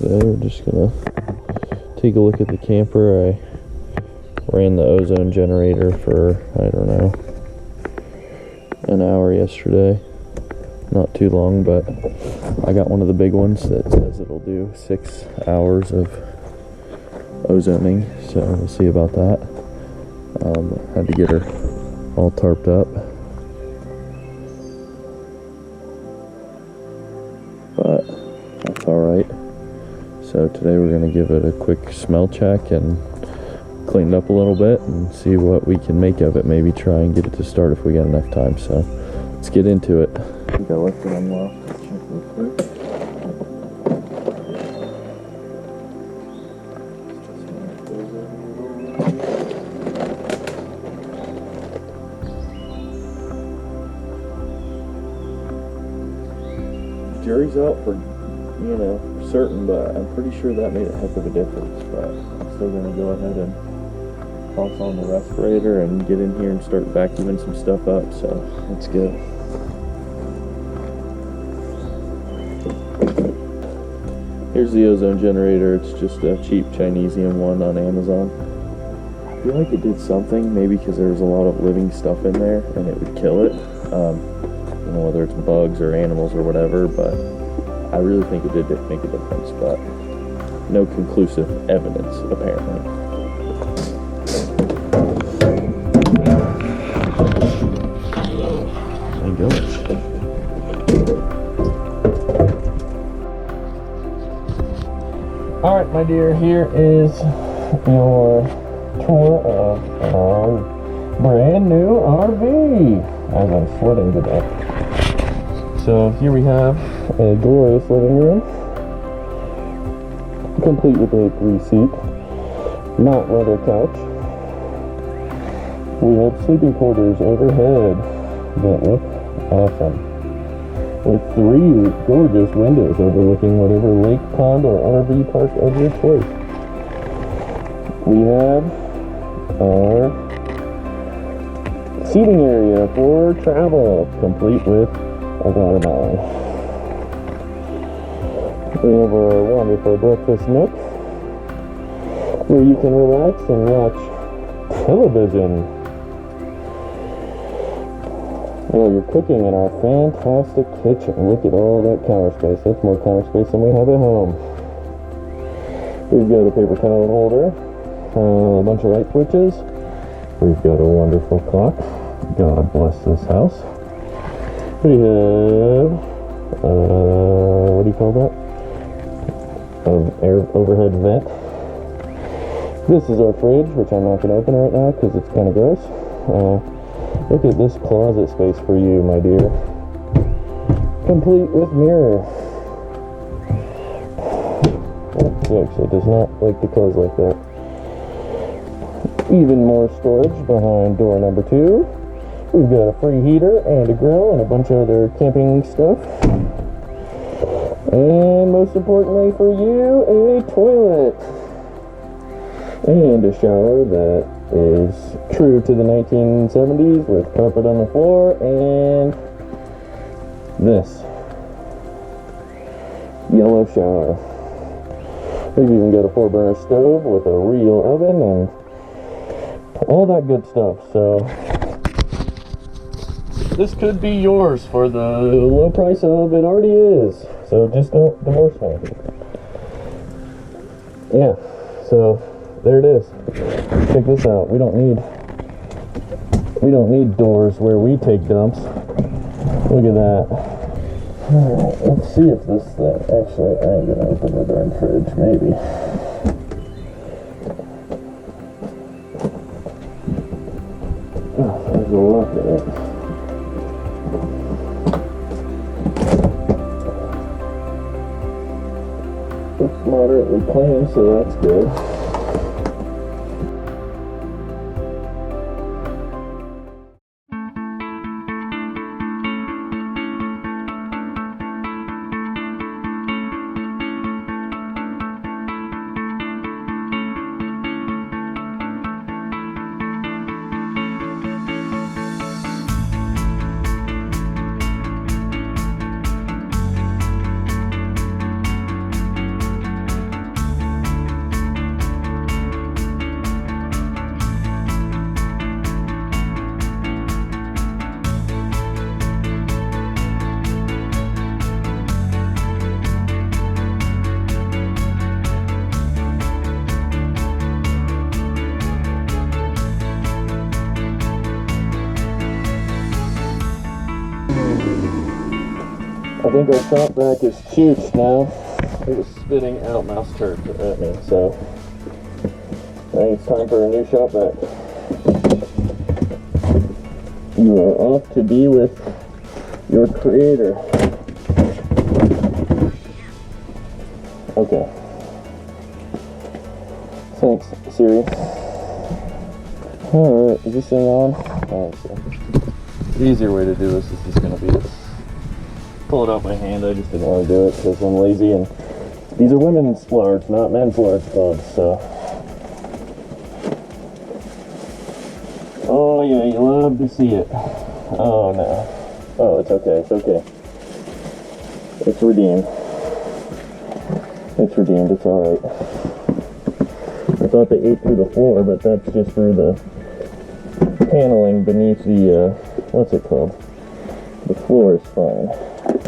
today. We're just gonna take a look at the camper. I ran the ozone generator for, I don't know, an hour yesterday. Not too long, but I got one of the big ones that says it'll do 6 hours of ozoning, so we'll see about that. Had to get her all tarped up, but that's alright. So today we're going to give it a quick smell check and clean it up a little bit and see what we can make of it. Maybe try and get it to start if we got enough time. So let's get into it. I think I left it unlocked. Let's check real quick. Jury's out for, for certain, but I'm pretty sure that made a heck of a difference. But I'm still going to go ahead and toss on the respirator and get in here and start vacuuming some stuff up. So let's go. Here's the ozone generator. It's just a cheap Chinesium one on Amazon. I feel like it did something, maybe because there was a lot of living stuff in there and it would kill it. Whether it's bugs or animals or whatever, but I really think it did make a difference, but no conclusive evidence, apparently. My gosh. Alright, my dear, here is your tour of our brand new RV as I'm sweating to death. So here we have a glorious living room, complete with a 3-seat, not leather couch. We have sleeping quarters overhead that look awesome, with 3 gorgeous windows overlooking whatever lake, pond, or RV park of your choice. We have our seating area for travel, complete with a watermelon. We have a wonderful breakfast nook where you can relax and watch television while you're cooking in our fantastic kitchen. Look at all that counter space. That's more counter space than we have at home. We've got a paper towel holder, a bunch of light switches. We've got a wonderful clock. God bless this house. We have, what do you call that? Air overhead vent. This is our fridge, which I'm not going to open right now because it's kind of gross. Look at this closet space for you, my dear. Complete with mirror. He actually does not like to close like that. Even more storage behind door number 2. We've got a free heater and a grill and a bunch of other camping stuff. And most importantly for you, a toilet. And a shower that is true to the 1970s with carpet on the floor and this yellow shower. We've even got a 4-burner stove with a real oven and all that good stuff. So this could be yours for the low price of it already is. So just don't divorce me. Yeah, so there it is. Check this out. We don't need doors where we take dumps. Look at that. Alright, let's see if this thing actually, I'm gonna open the darn fridge, maybe. Oh, there's a look at it. It's moderately clean, so that's good. I think our shop vac is chooch now. It was spitting out mouse turd at me, so I think it's time for a new shop vac. You are off to be with your creator. Okay. Thanks, Siri. Alright, is this thing on? Oh, the easier way to do this is just going to be to pull it out by hand. I just didn't want to do it because I'm lazy, and these are women's large, not men's large plugs, so. Oh yeah, you love to see it. Oh no. Oh, it's okay, it's okay. It's redeemed. It's redeemed, it's alright. I thought they ate through the floor, but that's just through the paneling beneath the, what's it called? The floor is fine.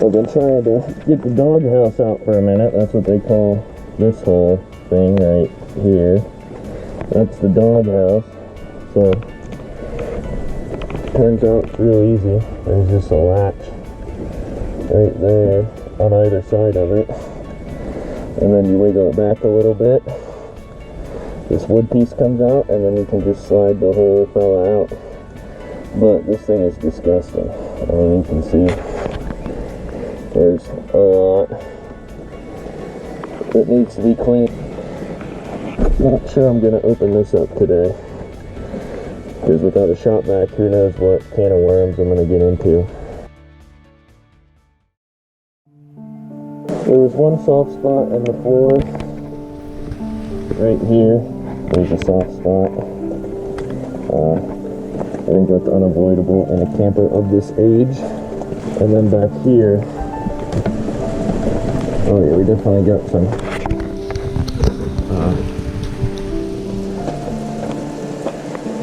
I've been trying to get the doghouse out for a minute. That's what they call this whole thing right here. That's the doghouse. So, turns out it's real easy. There's just a latch right there on either side of it. And then you wiggle it back a little bit. This wood piece comes out, and then you can just slide the whole fella out. But this thing is disgusting. I mean, you can see there's a lot that needs to be cleaned. Not sure I'm going to open this up today, because without a shop vac, who knows what can of worms I'm going to get into. There was one soft spot in the floor right here. There's a soft spot. I think that's unavoidable in a camper of this age. And then back here, oh yeah, we definitely got some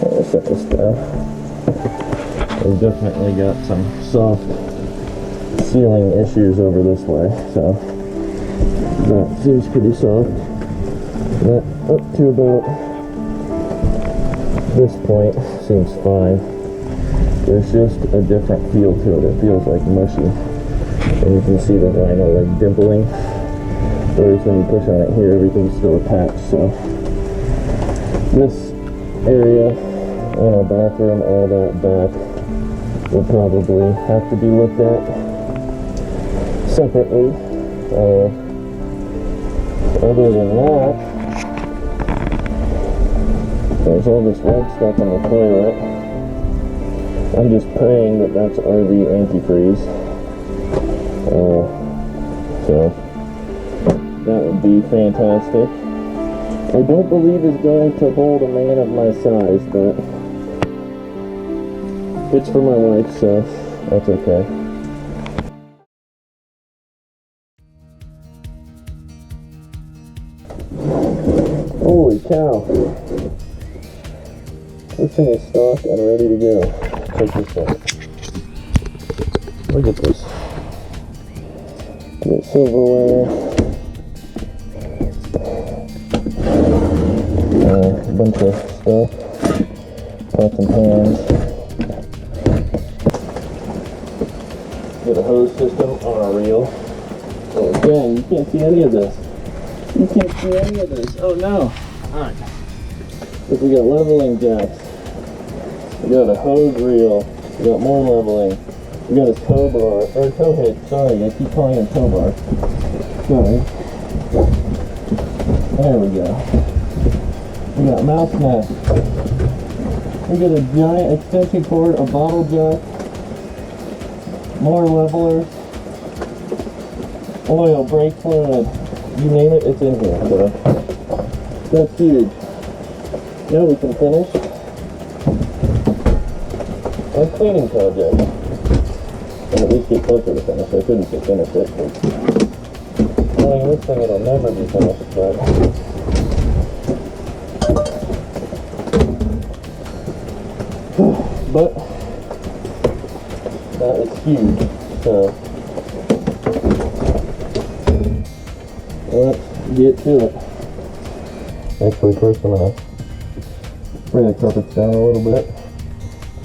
let's set this down. We've definitely got some soft ceiling issues over this way, so that seems pretty soft. That up to about this point seems fine. There's just a different feel to it. It feels like mushy. And you can see the vinyl like dimpling. Whereas when you push on it here, everything's still attached. So this area and our bathroom, all that back, will probably have to be looked at separately. Other than that, there's all this red stuff in the toilet. I'm just praying that that's RV antifreeze. So that would be fantastic. I don't believe it's going to hold a man of my size, but it's for my wife, so that's okay. Holy cow. This thing is stocked and ready to go. Check this out. Look at this. Get silverware. A bunch of stuff. Pots and pans. Get a hose system on a reel. Oh dang, you can't see any of this. You can't see any of this. Oh no. Alright. Look, we got leveling jacks. We got a hose reel. We got more leveling. We got a tow bar, or tow hitch, sorry, I keep calling it tow bar. Sorry. There we go. We got mouse nest. We got a giant extension cord, a bottle jack, more levelers, oil, brake fluid, you name it, it's in here. So that's huge. Now we can finish our cleaning project. And at least get closer to finish. I shouldn't say finish it, because knowing this thing, it'll never be finished, but that is huge, so let's get to it. Actually, first I'm going to bring the carpets down a little bit.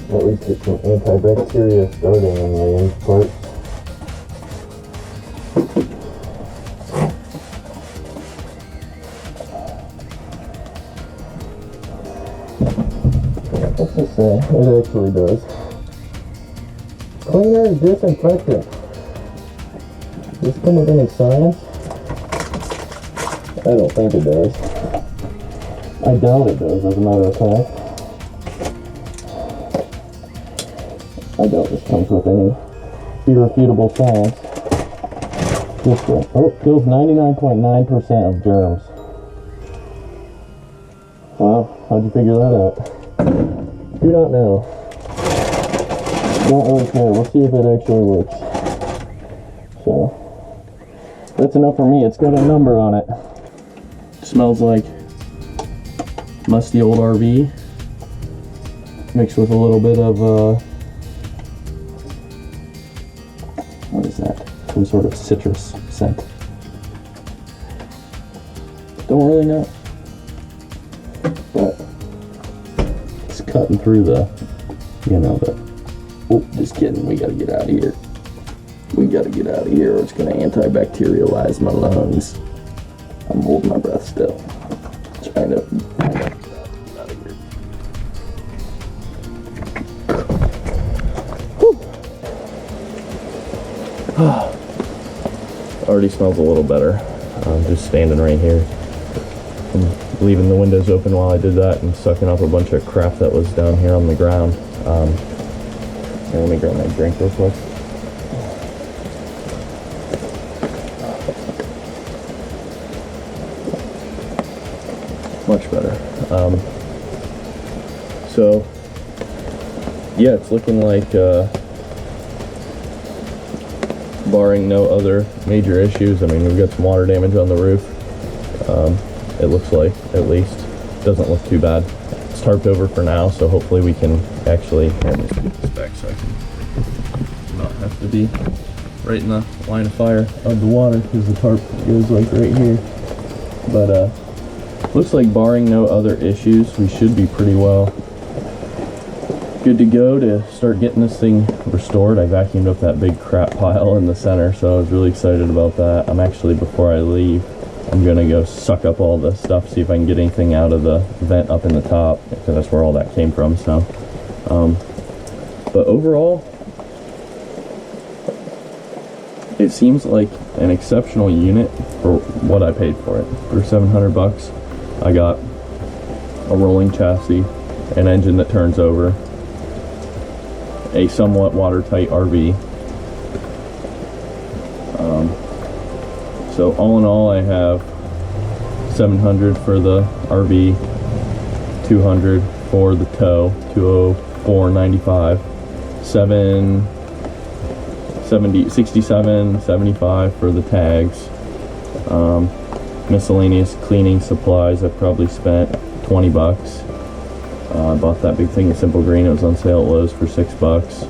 At least get some antibacteria starting in the end part. What's this say? It actually does. Cleaner, disinfectant. Does this come with any science? I don't think it does. I doubt it does, as a matter of fact. I doubt this comes with any irrefutable science. This one. Oh, kills 99.9% of germs. Wow, how'd you figure that out? Do not know. Don't really care. We'll see if it actually works. So, that's enough for me. It's got a number on it. Smells like musty old RV mixed with a little bit of what is that? Some sort of citrus scent. Don't really know, but it's cutting through the, you know, the, oh, just kidding, we gotta get out of here. We gotta get out of here or it's gonna antibacterialize my lungs. I'm holding my breath still. Trying to get out of here. Already smells a little better. I'm just standing right here and leaving the windows open while I did that and sucking up a bunch of crap that was down here on the ground. Here, let me grab my drink real quick. Much better. So yeah, it's looking like barring no other major issues. I mean, we've got some water damage on the roof. It looks like, at least, doesn't look too bad. It's tarped over for now, so hopefully we can actually, let me scoot this back so I can not have to be right in the line of fire of the water, because the tarp goes like right here. But looks like barring no other issues, we should be pretty well good to go to start getting this thing restored. I vacuumed up that big crap pile in the center, so I was really excited about that. I'm actually, before I leave, I'm gonna go suck up all the stuff, see if I can get anything out of the vent up in the top, because that's where all that came from. So but overall, it seems like an exceptional unit for what I paid for it. For 700 bucks, I got a rolling chassis, an engine that turns over, a somewhat watertight RV. So all in all, I have 700 for the RV, 200 for the tow, 204.95, 67, 75 for the tags. Miscellaneous cleaning supplies, I probably spent 20 bucks. I bought that big thing of Simple Green. It was on sale at Lowe's for 6 bucks.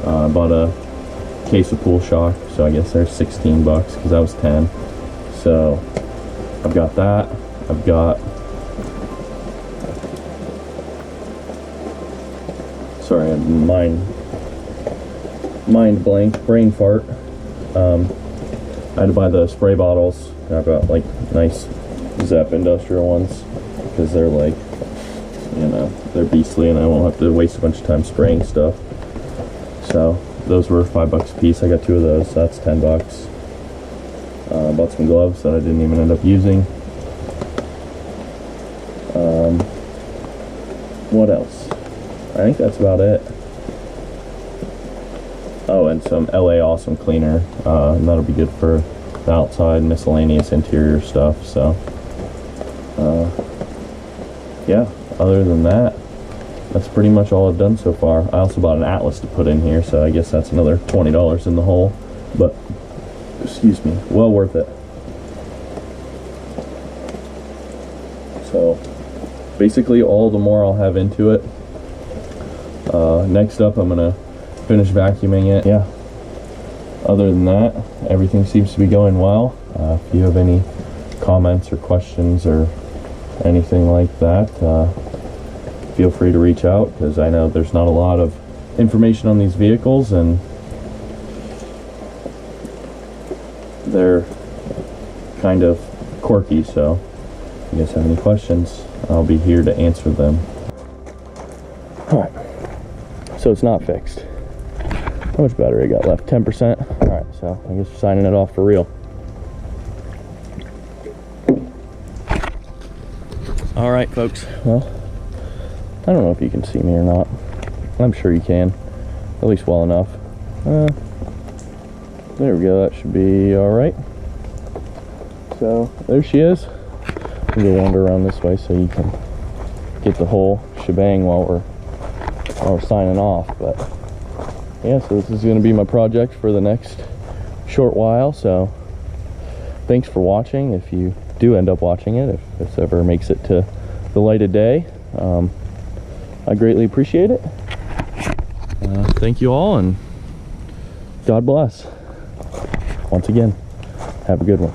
I bought a case of pool shock, so I guess there's 16 bucks because that was 10. So I've got that. I've got, sorry, mind blank, brain fart. I had to buy the spray bottles. I've got like nice Zep industrial ones because they're like, you know, they're beastly and I won't have to waste a bunch of time spraying stuff. So those were 5 bucks a piece. I got 2 of those, so that's 10 bucks. Bought some gloves that I didn't even end up using. What else? I think that's about it. Oh, and some LA Awesome cleaner. And that'll be good for the outside miscellaneous interior stuff. So yeah, other than that, that's pretty much all I've done so far. I also bought an Atlas to put in here, so I guess that's another $20 in the hole. But excuse me, well worth it. So basically all the more I'll have into it. Next up, I'm gonna finish vacuuming it. Yeah, other than that, everything seems to be going well. If you have any comments or questions or anything like that, feel free to reach out, because I know there's not a lot of information on these vehicles and they're kind of quirky, so if you guys have any questions, I'll be here to answer them. All right, so it's not fixed. How much battery I got left? 10%. All right, so I guess signing it off for real. All right, folks. Well, I don't know if you can see me or not. I'm sure you can, at least well enough. There we go. That should be all right. So there she is. I'm gonna wander around this way so you can get the whole shebang while we're signing off. But yeah, so this is going to be my project for the next short while. So thanks for watching. If you do end up watching it, if this ever makes it to the light of day, I greatly appreciate it. Thank you all, and God bless. Once again, have a good one.